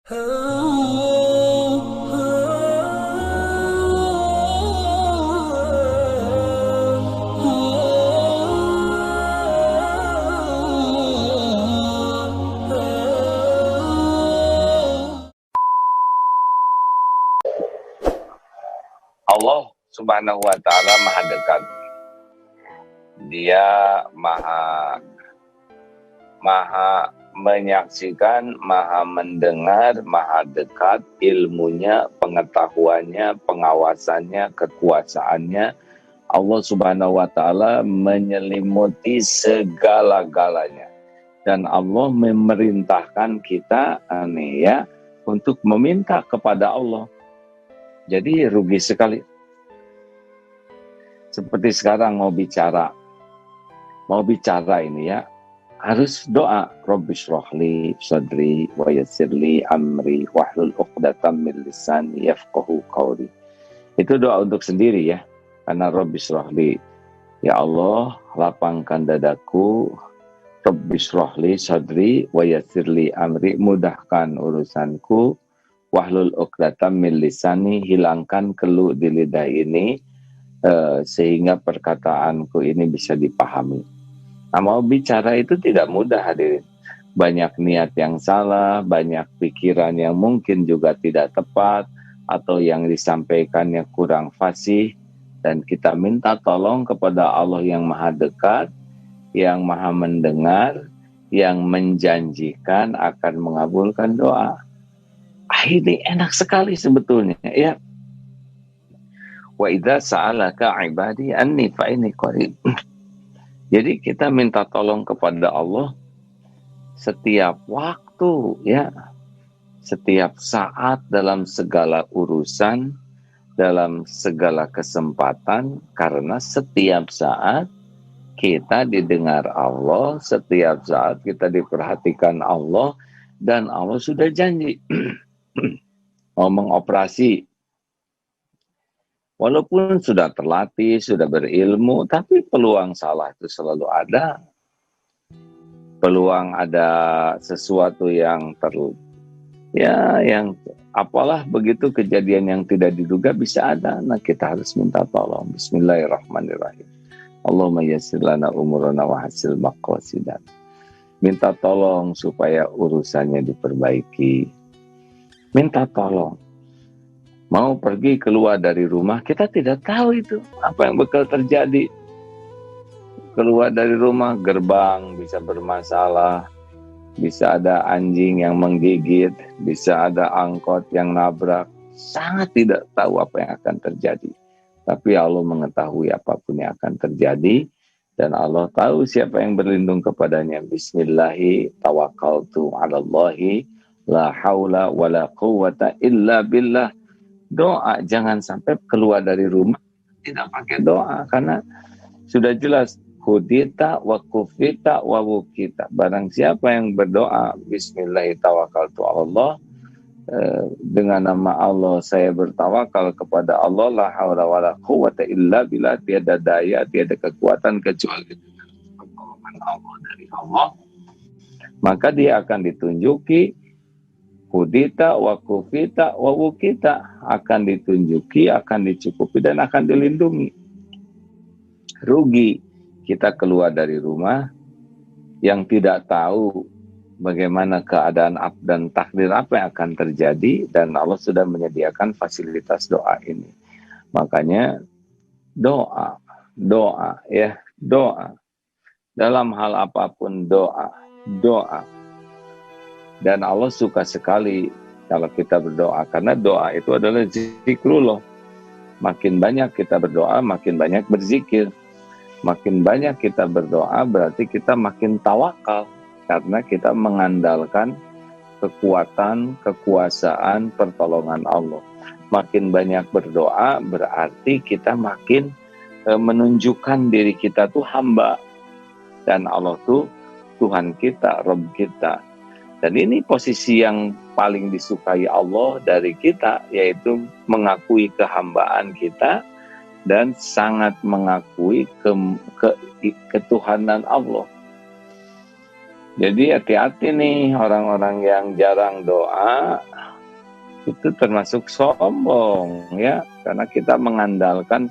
Allah Subhanahu wa Ta'ala Maha dekat. Dia maha menyaksikan, maha mendengar, maha dekat ilmunya, pengetahuannya, pengawasannya, kekuasaannya. Allah Subhanahu wa Ta'ala menyelimuti segala-galanya. Dan Allah memerintahkan kita untuk meminta kepada Allah. Jadi rugi sekali. Seperti sekarang mau bicara ini ya, harus doa. Rabbi shrahli sadri wa yassirli amri wahlul 'uqdatam min lisani yafqahu qawli. Itu doa untuk sendiri ya. Karena Rabbi shrahli, ya Allah lapangkan dadaku. Rabbi shrahli sadri wa yassirli amri, mudahkan urusanku. Wahlul 'uqdatam min lisani, hilangkan keluh di lidah ini sehingga perkataanku ini bisa dipahami. Nah, mau bicara itu tidak mudah hadirin. Banyak niat yang salah, banyak pikiran yang mungkin juga tidak tepat, atau yang disampaikannya kurang fasih, dan kita minta tolong kepada Allah yang maha dekat, yang maha mendengar, yang menjanjikan akan mengabulkan doa. Ini enak sekali sebetulnya ya. Wa idza sa'alaka 'ibadi anni fa inni qarib. Jadi kita minta tolong kepada Allah setiap waktu ya. Setiap saat, dalam segala urusan, dalam segala kesempatan, karena setiap saat kita didengar Allah, setiap saat kita diperhatikan Allah, dan Allah sudah janji mau mengoperasi. Walaupun sudah terlatih, sudah berilmu, tapi peluang salah itu selalu ada. Peluang ada sesuatu yang yang apalah begitu, kejadian yang tidak diduga bisa ada. Nah, kita harus minta tolong. Bismillahirrahmanirrahim. Allahumma yassir lana umurana wa hasil maqasidan. Minta tolong supaya urusannya diperbaiki. Minta tolong. Mau pergi keluar dari rumah, kita tidak tahu itu apa yang bakal terjadi. Keluar dari rumah, gerbang bisa bermasalah, bisa ada anjing yang menggigit, bisa ada angkot yang nabrak. Sangat tidak tahu apa yang akan terjadi. Tapi Allah mengetahui apapun yang akan terjadi, dan Allah tahu siapa yang berlindung kepadanya. Bismillahi tawakkaltu 'alallahi la haula wala quwwata illa billah. Doa, jangan sampai keluar dari rumah tidak pakai doa, karena sudah jelas hudita wa kufita wa wukita. Barang siapa yang berdoa bismillah tawakkaltu Allah, dengan nama Allah saya bertawakal kepada Allah, la haula wala quwwata illa billah, tiada daya, tiada kekuatan kecuali dengan pertolongan Allah dari Allah, maka dia akan ditunjuki hudita wa kufita wa wukita, akan ditunjuki, akan dicukupi, dan akan dilindungi. Rugi kita keluar dari rumah yang tidak tahu bagaimana keadaan dan takdir apa yang akan terjadi, dan Allah sudah menyediakan fasilitas doa ini. Makanya doa ya, doa. Dalam hal apapun doa. Dan Allah suka sekali kalau kita berdoa, karena doa itu adalah zikrullah. Makin banyak kita berdoa, makin banyak berzikir. Makin banyak kita berdoa, berarti kita makin tawakal, karena kita mengandalkan kekuatan, kekuasaan, pertolongan Allah. Makin banyak berdoa, berarti kita makin menunjukkan diri kita tuh hamba, dan Allah tuh Tuhan kita, Rabb kita. Dan ini posisi yang paling disukai Allah dari kita, yaitu mengakui kehambaan kita dan sangat mengakui ketuhanan Allah. Jadi hati-hati nih orang-orang yang jarang doa, itu termasuk sombong ya, karena kita mengandalkan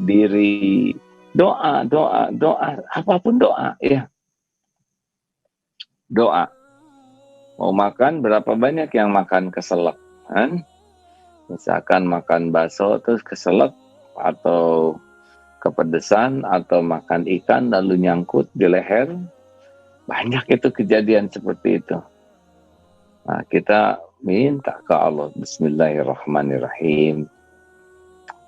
diri. Doa, doa, doa, apapun doa ya, doa. Mau makan, berapa banyak yang makan keselak kan? Misalkan makan bakso terus keselak, atau kepedesan, atau makan ikan lalu nyangkut di leher. Banyak itu kejadian seperti itu. Nah, kita minta ke Allah, bismillahirrahmanirrahim,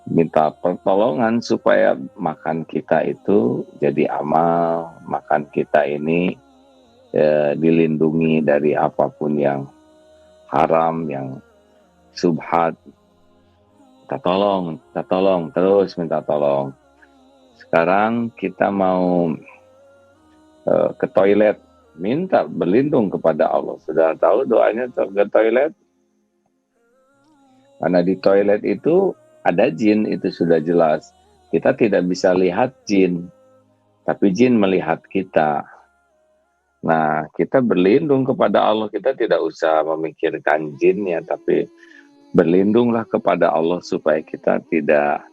minta pertolongan supaya makan kita itu jadi amal, makan kita ini dilindungi dari apapun yang haram, yang subhat. Kita tolong, terus minta tolong. Sekarang kita mau ke toilet, minta berlindung kepada Allah. Sudah tahu doanya ke toilet? Karena di toilet itu ada jin, itu sudah jelas. Kita tidak bisa lihat jin, tapi jin melihat kita. Nah, kita berlindung kepada Allah, kita tidak usah memikirkan jinnya, tapi berlindunglah kepada Allah supaya kita tidak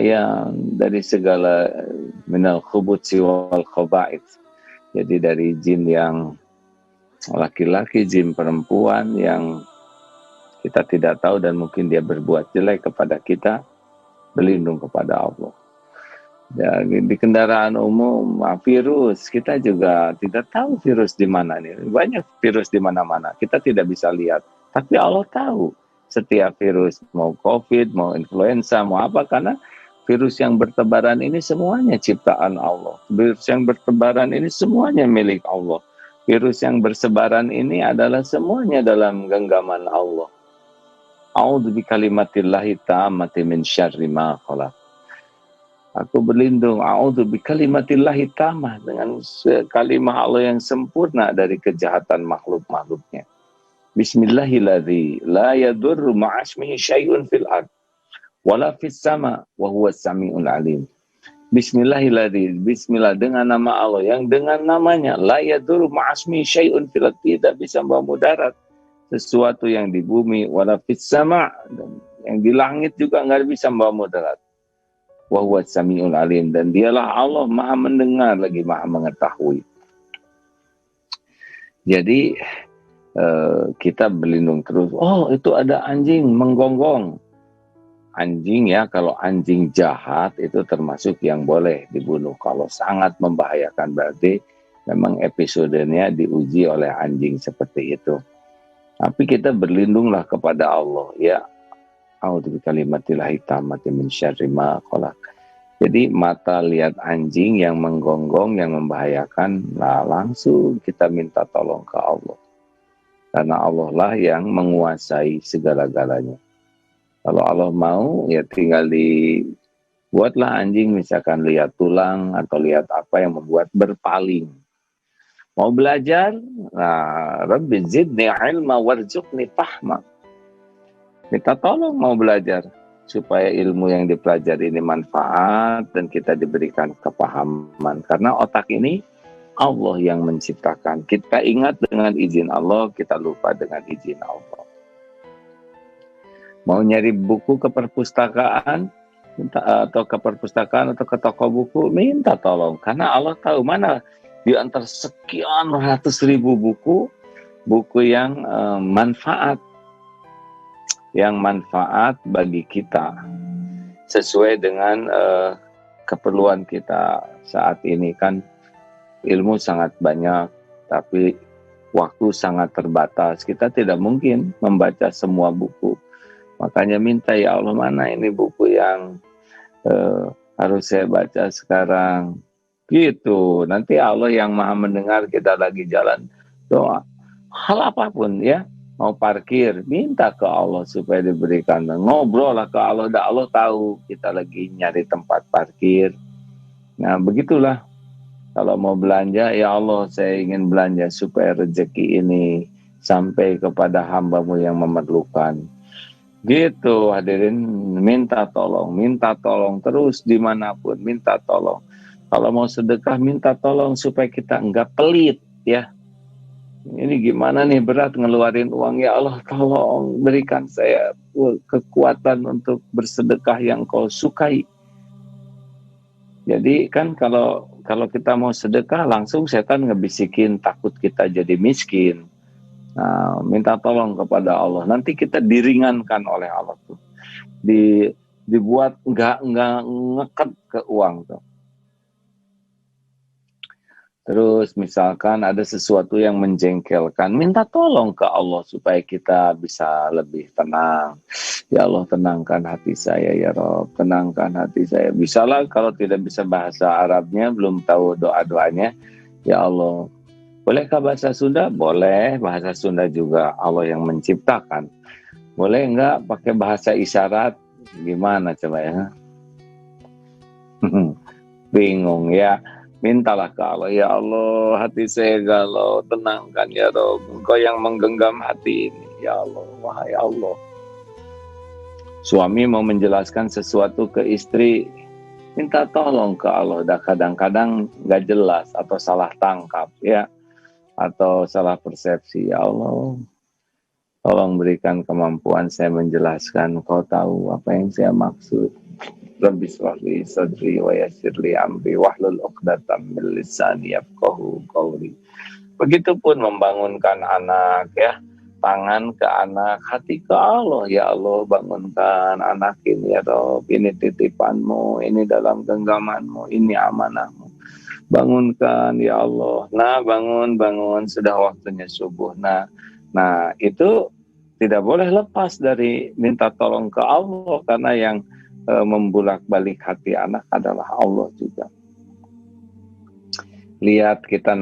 yang dari segala minal khubuthi wal khaba'its. Jadi dari jin yang laki-laki, jin perempuan yang kita tidak tahu dan mungkin dia berbuat jelek kepada kita, berlindung kepada Allah. Ya, di kendaraan umum, virus, kita juga tidak tahu virus di mana nih. Banyak virus di mana-mana, kita tidak bisa lihat. Tapi Allah tahu setiap virus, mau COVID, mau influenza, mau apa, karena virus yang bertebaran ini semuanya ciptaan Allah. Virus yang bertebaran ini semuanya milik Allah. Virus yang bersebaran ini adalah semuanya dalam genggaman Allah. A'udzu bikalimatillahi tammati min syarri ma khalaq. Aku berlindung, a'udzu bikalimatillahi tammah, dengan kalimat Allah yang sempurna dari kejahatan makhluk-makhluknya. Bismillahilladzi la yadurru ma'asmihi syai'un fil ard wala fis sama wa huwas samiul alim. Bismillahilladzi, bismillah, dengan nama Allah yang dengan namanya la yadurru ma'asmihi syai'un fil ard, tidak bisa membawa mudarat sesuatu yang di bumi, wala fis sama, dan yang di langit juga enggak bisa membawa mudarat. Wa huwas samiul alim, dan dialah Allah maha mendengar lagi maha mengetahui. Jadi kita berlindung terus. Oh, itu ada anjing menggonggong. Anjing ya, kalau anjing jahat itu termasuk yang boleh dibunuh. Kalau sangat membahayakan berarti memang episodenya diuji oleh anjing seperti itu. Tapi kita berlindunglah kepada Allah ya. A'udzu bikalimatillahi tammati min syarri ma khalaq. Jadi mata lihat anjing yang menggonggong, yang membahayakan, nah langsung kita minta tolong ke Allah. Karena Allah lah yang menguasai segala-galanya. Kalau Allah mau, ya tinggal dibuatlah anjing, misalkan lihat tulang atau lihat apa yang membuat berpaling. Mau belajar? Nah, Rabbi zidni ilma warzuqni fahma. Minta tolong mau belajar, supaya ilmu yang dipelajari ini manfaat dan kita diberikan kepahaman. Karena otak ini Allah yang menciptakan. Kita ingat dengan izin Allah, kita lupa dengan izin Allah. Mau nyari buku ke perpustakaan, atau ke perpustakaan atau ke toko buku, minta tolong. Karena Allah tahu mana di antara sekian ratus ribu buku yang manfaat. Yang manfaat bagi kita. Sesuai dengan keperluan kita saat ini kan. Ilmu sangat banyak, tapi waktu sangat terbatas. Kita tidak mungkin membaca semua buku. Makanya minta, ya Allah, mana ini buku yang harus saya baca sekarang. Gitu. Nanti Allah yang maha mendengar kita lagi jalan doa. Hal apapun ya. Mau parkir, minta ke Allah supaya diberikan. Ngobrol lah ke Allah, Allah tahu kita lagi nyari tempat parkir. Nah, begitulah. Kalau mau belanja, ya Allah, saya ingin belanja supaya rezeki ini sampai kepada hamba-Mu yang memerlukan. Gitu, hadirin, minta tolong terus dimanapun, minta tolong. Kalau mau sedekah, minta tolong supaya kita enggak pelit. ya. Ini gimana nih, berat ngeluarin uang, ya Allah tolong berikan saya kekuatan untuk bersedekah yang kau sukai. Jadi kan kalau kita mau sedekah langsung setan ngebisikin takut kita jadi miskin. Nah, minta tolong kepada Allah. Nanti kita diringankan oleh Allah tuh. Dibuat nggak ngeket ke uang tuh. Terus misalkan ada sesuatu yang menjengkelkan, minta tolong ke Allah supaya kita bisa lebih tenang. Ya Allah, tenangkan hati saya ya Rob, tenangkan hati saya. Bisalah kalau tidak bisa bahasa Arabnya, belum tahu doa-doanya, ya Allah. Bolehkah bahasa Sunda? Boleh, bahasa Sunda juga Allah yang menciptakan. Boleh enggak pakai bahasa isyarat? Gimana coba ya? Bingung ya. Mintalah ke Allah, ya Allah, hati saya galau, tenangkan ya Rob, Engkau yang menggenggam hati ini, ya Allah, wahai Allah. Suami mau menjelaskan sesuatu ke istri, minta tolong ke Allah. Kadang-kadang nggak jelas atau salah tangkap ya, atau salah persepsi. Ya Allah, tolong berikan kemampuan saya menjelaskan. Kau tahu apa yang saya maksud. Rabbi shrah li sadri wa yassir li amri wahlul 'uqdatam min lisani yafqahu qawli. Begitupun membangunkan anak ya, tangan ke anak, hati ke Allah. Ya Allah, bangunkan anak ini ya Rob, ini titipanmu, ini dalam genggamanmu, ini amanahmu. Bangunkan ya Allah. Nah, bangun, sudah waktunya subuh. Nah, itu tidak boleh lepas dari minta tolong ke Allah, karena yang membulak-balik hati anak adalah Allah juga. Lihat kita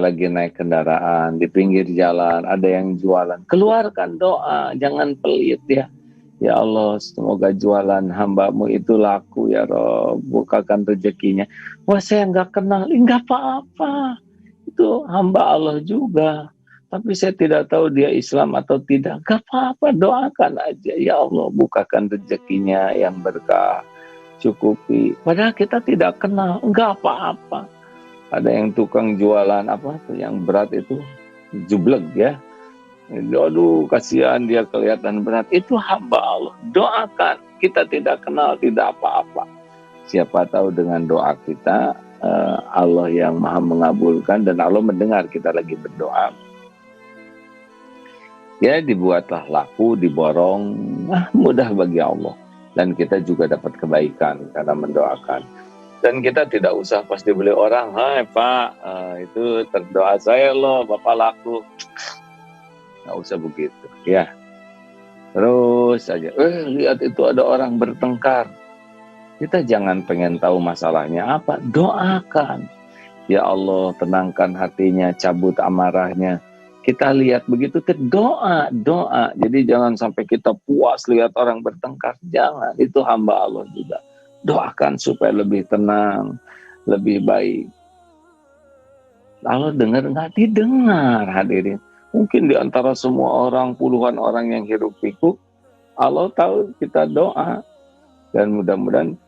lagi naik kendaraan di pinggir jalan, ada yang jualan, keluarkan doa, jangan pelit ya. Ya Allah, semoga jualan hamba-Mu itu laku ya Rob, bukakan rezekinya. Wah, saya nggak kenal, nggak apa-apa, itu hamba Allah juga. Tapi saya tidak tahu dia Islam atau tidak. Gak apa-apa, doakan aja. Ya Allah, bukakan rezekinya yang berkah, cukupi. Padahal kita tidak kenal, gak apa-apa. Ada yang tukang jualan apa tuh yang berat itu, jublek ya. Aduh, kasihan dia kelihatan berat. Itu hamba Allah. Doakan. Kita tidak kenal, tidak apa-apa. Siapa tahu dengan doa kita, Allah yang maha mengabulkan dan Allah mendengar kita lagi berdoa. Ya, dibuatlah laku, diborong, mudah bagi Allah. Dan kita juga dapat kebaikan karena mendoakan. Dan kita tidak usah pas dibeli orang, hai Pak, itu terdoa saya loh, Bapak laku. Nggak usah begitu, ya. Terus aja, lihat itu ada orang bertengkar. Kita jangan pengen tahu masalahnya apa, doakan. Ya Allah, tenangkan hatinya, cabut amarahnya. Kita lihat begitu, doa. Jadi jangan sampai kita puas lihat orang bertengkar. Jangan, itu hamba Allah juga. Doakan supaya lebih tenang, lebih baik. Allah dengar nggak? Didengar, hadirin. Mungkin di antara semua orang, puluhan orang yang hiruk pikuk, Allah tahu kita doa. Dan mudah-mudahan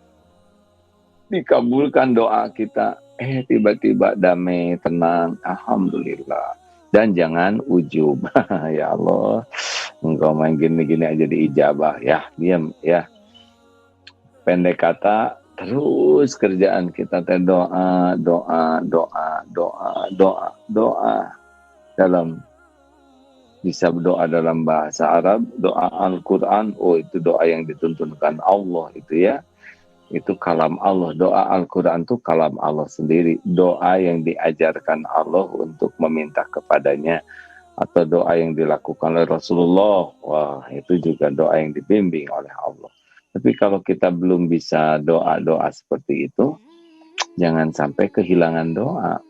dikabulkan doa kita. Tiba-tiba damai, tenang, alhamdulillah. Dan jangan ujub. Ya Allah, engkau main gini-gini aja diijabah. Ya, diam ya. Pendek kata, terus kerjaan kita doa. Dalam bisa berdoa dalam bahasa Arab, doa Al-Quran. Oh, itu doa yang dituntunkan Allah itu ya. Itu kalam Allah. Doa Al-Quran itu kalam Allah sendiri. Doa yang diajarkan Allah untuk meminta kepadanya. Atau doa yang dilakukan oleh Rasulullah. Wah, itu juga doa yang dibimbing oleh Allah. Tapi kalau kita belum bisa doa-doa seperti itu, jangan sampai kehilangan doa.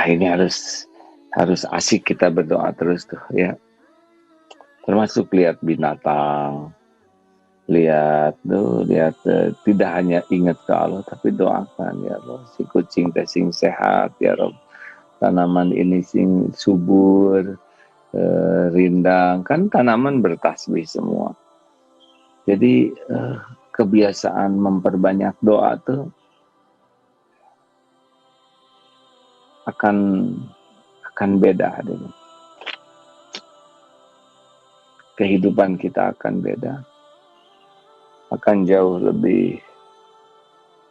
Ini harus asik kita berdoa terus tuh ya. Termasuk lihat binatang. Lihat tidak hanya ingat ke Allah, tapi doakan ya Allah, si kucing sing sehat ya Rob, tanaman ini sing subur, rindang, kan tanaman bertasbih semua. Jadi kebiasaan memperbanyak doa tuh akan beda adanya. Kehidupan kita akan beda, akan jauh lebih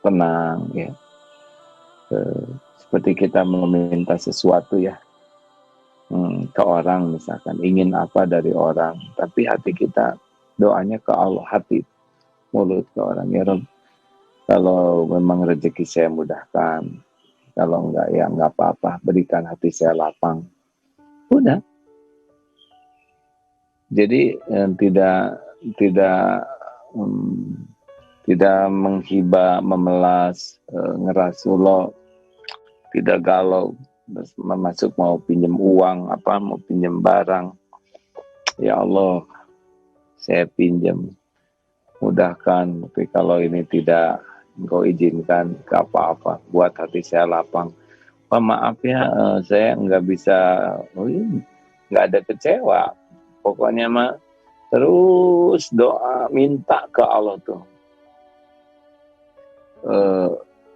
tenang ya. Seperti kita meminta sesuatu ya ke orang, misalkan ingin apa dari orang, tapi hati kita doanya ke Allah, hati mulut ke orang, ya Rob, kalau memang rezeki saya mudahkan, kalau enggak ya enggak apa-apa, berikan hati saya lapang, udah. Jadi tidak menghibah, memelas, ngerasullah, tidak galau, masuk mau pinjam uang, mau pinjam barang, ya Allah, saya pinjam, mudahkan, tapi kalau ini tidak Engkau izinkan, ke apa-apa, buat hati saya lapang. Pak maaf ya, saya nggak bisa, nggak ada kecewa. Pokoknya mah terus doa, minta ke Allah tuh.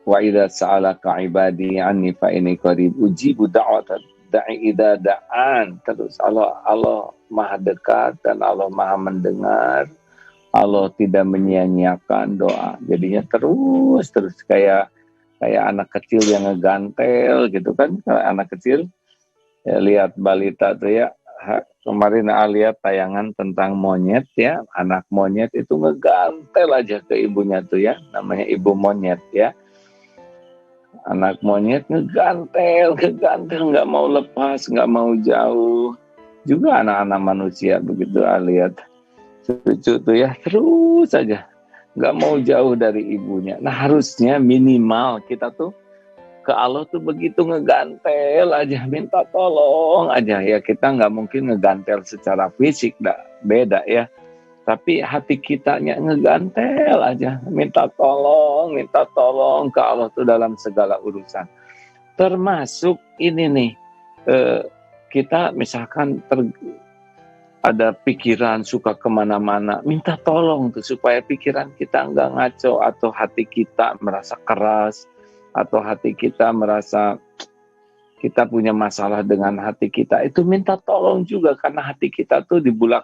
Wa idza sa'alaka ibadi anni fa inni qarib ujibu da'wata da'i idza da'an. Terus Allah Maha dekat dan Allah Maha mendengar. Allah tidak menyia-nyiakan doa. Jadinya terus kayak anak kecil yang ngegantel gitu kan. Kalau anak kecil ya, lihat balita tuh ya. Kemarin lihat tayangan tentang monyet ya, anak monyet itu ngegantel aja ke ibunya tuh ya, namanya ibu monyet ya. Anak monyet ngegantel, nggak mau lepas, nggak mau jauh. Juga anak-anak manusia begitu lihat cucu tuh ya, terus aja nggak mau jauh dari ibunya. Nah harusnya minimal kita tuh ke Allah tuh begitu ngegantel aja, minta tolong aja ya. Kita nggak mungkin ngegantel secara fisik, beda ya. Tapi hati kitanya ngegantel aja, minta tolong ke Allah tuh dalam segala urusan. Termasuk ini nih, kita misalkan ada pikiran suka kemana-mana, minta tolong tuh supaya pikiran kita nggak ngaco, atau hati kita merasa keras, atau hati kita merasa kita punya masalah dengan hati kita, itu minta tolong juga, karena hati kita tuh dibulak